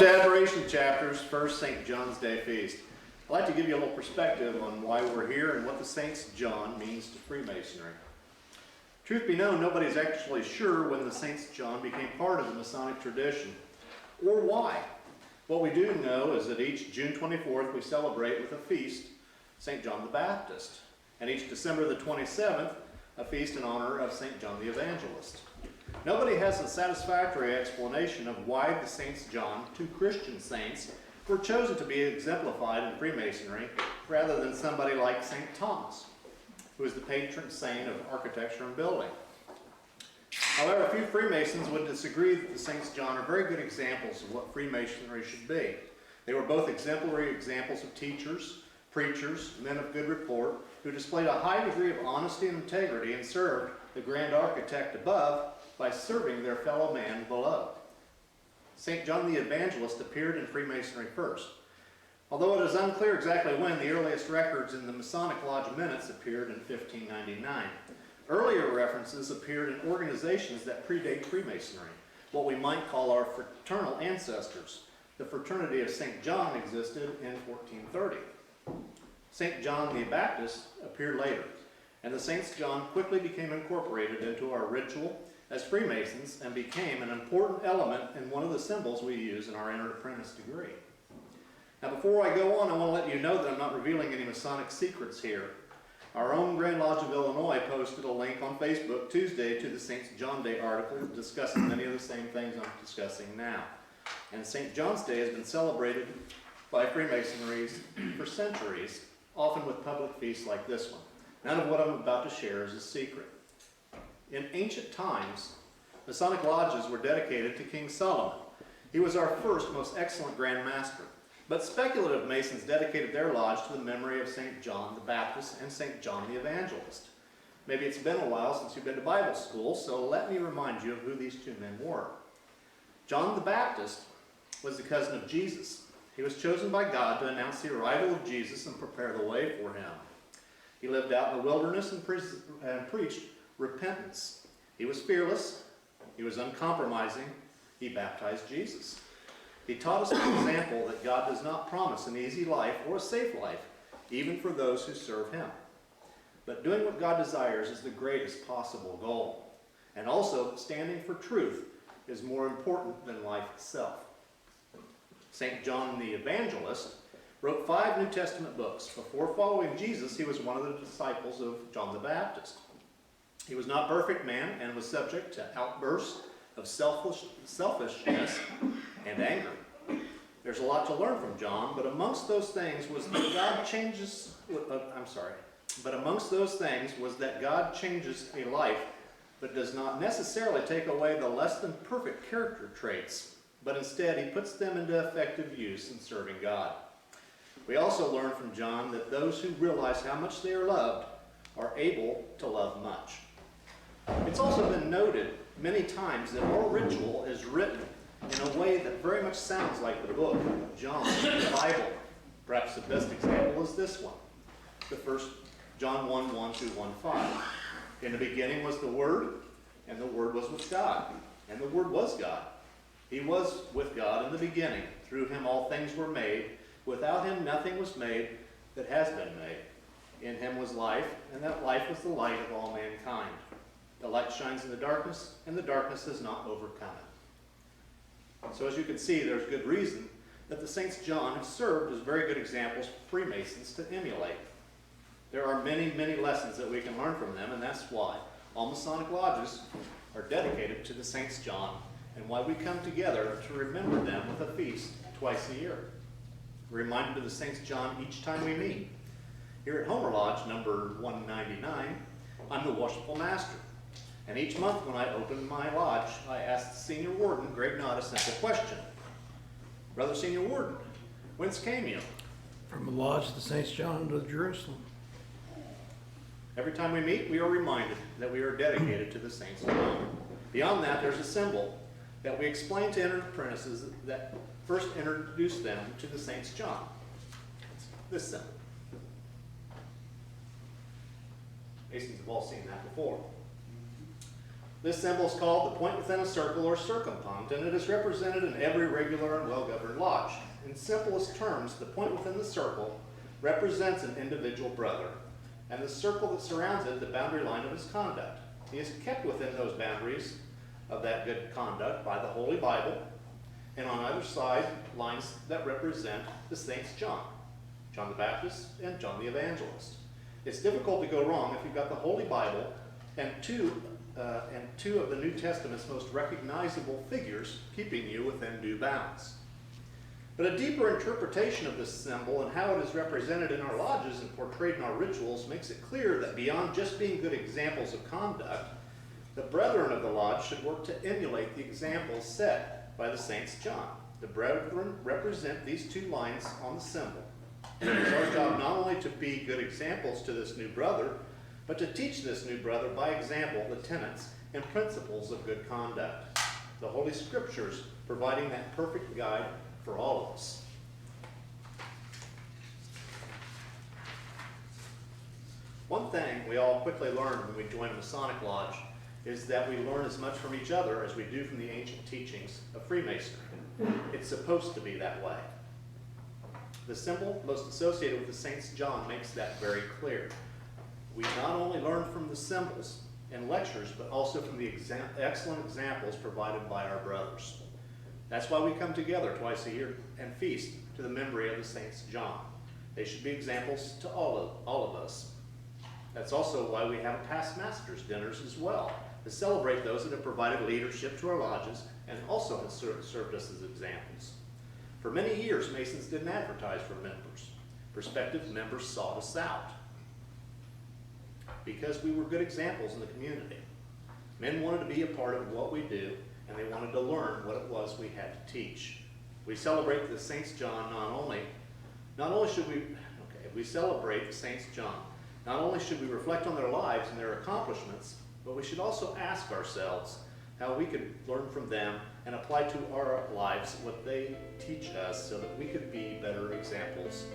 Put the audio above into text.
to Adoration Chapter's first St. John's Day feast. I'd like to give you a little perspective on why we're here and what the St. John means to Freemasonry. Truth be known, nobody's actually sure when the St. John became part of the Masonic tradition, or why. What we do know is that each June 24th we celebrate with a feast St. John the Baptist, and each December the 27th a feast in honor of St. John the Evangelist. Nobody has a satisfactory explanation of why the Saints John, two Christian saints, were chosen to be exemplified in Freemasonry rather than somebody like St. Thomas, who is the patron saint of architecture and building. However, a few Freemasons would disagree that the Saints John are very good examples of what Freemasonry should be. They were both exemplary examples of teachers, preachers, men of good report, who displayed a high degree of honesty and integrity and served the grand architect above by serving their fellow man below. St. John the Evangelist appeared in Freemasonry first. Although it is unclear exactly when, the earliest records in the Masonic Lodge minutes appeared in 1599. Earlier references appeared in organizations that predate Freemasonry, what we might call our fraternal ancestors. The Fraternity of St. John existed in 1430. St. John the Baptist appeared later, and the Saints John quickly became incorporated into our ritual as Freemasons and became an important element in one of the symbols we use in our entered apprentice degree. Now before I go on, I want to let you know that I'm not revealing any Masonic secrets here. Our own Grand Lodge of Illinois posted a link on Facebook Tuesday to the St. John Day article discussing many of the same things I'm discussing now. And St. John's Day has been celebrated by Freemasonry for centuries, often with public feasts like this one. None of what I'm about to share is a secret. In ancient times, Masonic lodges were dedicated to King Solomon. He was our first, most excellent Grand Master. But speculative Masons dedicated their lodge to the memory of St. John the Baptist and St. John the Evangelist. Maybe it's been a while since you've been to Bible school, so let me remind you of who these two men were. John the Baptist was the cousin of Jesus. He was chosen by God to announce the arrival of Jesus and prepare the way for him. He lived out in the wilderness and preached repentance. He was fearless. He was uncompromising. He baptized Jesus. He taught us an example that God does not promise an easy life or a safe life, even for those who serve him. But doing what God desires is the greatest possible goal. And also, standing for truth is more important than life itself. St. John the Evangelist wrote 5 New Testament books. Before following Jesus, he was one of the disciples of John the Baptist. He was not a perfect man and was subject to outbursts of selfishness and anger. There's a lot to learn from John, but amongst those things was that God changes a life, but does not necessarily take away the less than perfect character traits, but instead he puts them into effective use in serving God. We also learn from John that those who realize how much they are loved are able to love much. It's also been noted many times that our ritual is written in a way that very much sounds like the book of John, the Bible. Perhaps the best example is this one, the first John 1:1-1:5. In the beginning was the Word, and the Word was with God, and the Word was God. He was with God in the beginning. Through him all things were made. Without him nothing was made that has been made. In him was life, and that life was the light of all mankind. The light shines in the darkness, and the darkness has not overcome it. So as you can see, there's good reason that the Saints John have served as very good examples for Freemasons to emulate. There are many, many lessons that we can learn from them, and that's why all Masonic lodges are dedicated to the Saints John, and why we come together to remember them with a feast twice a year. We're reminded of the Saints John each time we meet. Here at Homer Lodge, number 199, I'm the Worshipful Master. And each month when I open my lodge, I ask the Senior Warden, Greg Knott, a simple question. Brother Senior Warden, whence came you? From the Lodge of the Saints John to Jerusalem. Every time we meet, we are reminded that we are dedicated to the Saints John. Beyond that, there's a symbol that we explain to entered apprentices that first introduce them to the Saints John. It's this symbol. Masons have all seen that before. This symbol is called the point within a circle or circumpunct, and it is represented in every regular and well-governed lodge. In simplest terms, the point within the circle represents an individual brother, and the circle that surrounds it the boundary line of his conduct. He is kept within those boundaries of that good conduct by the Holy Bible, and on either side, lines that represent the Saints John the Baptist and John the Evangelist. It's difficult to go wrong if you've got the Holy Bible and two of the New Testament's most recognizable figures keeping you within due bounds. But a deeper interpretation of this symbol and how it is represented in our lodges and portrayed in our rituals makes it clear that beyond just being good examples of conduct, the brethren of the lodge should work to emulate the examples set by the Saints John. The brethren represent these two lines on the symbol. And it is our job not only to be good examples to this new brother, but to teach this new brother by example the tenets and principles of good conduct. The Holy Scriptures providing that perfect guide for all of us. One thing we all quickly learn when we join a Masonic lodge is that we learn as much from each other as we do from the ancient teachings of Freemasonry. It's supposed to be that way. The symbol most associated with the Saints John makes that very clear. We not only learn from the symbols and lectures, but also from the excellent examples provided by our brothers. That's why we come together twice a year and feast to the memory of the Saints John. They should be examples to all of us. That's also why we have past masters dinners as well, to celebrate those that have provided leadership to our lodges and also have served us as examples. For many years, Masons didn't advertise for members. Prospective members sought us out because we were good examples in the community. Men wanted to be a part of what we do, and they wanted to learn what it was we had to teach. We celebrate the Saints John we celebrate the Saints John. Not only should we reflect on their lives and their accomplishments, but we should also ask ourselves how we could learn from them and apply to our lives what they teach us so that we could be better examples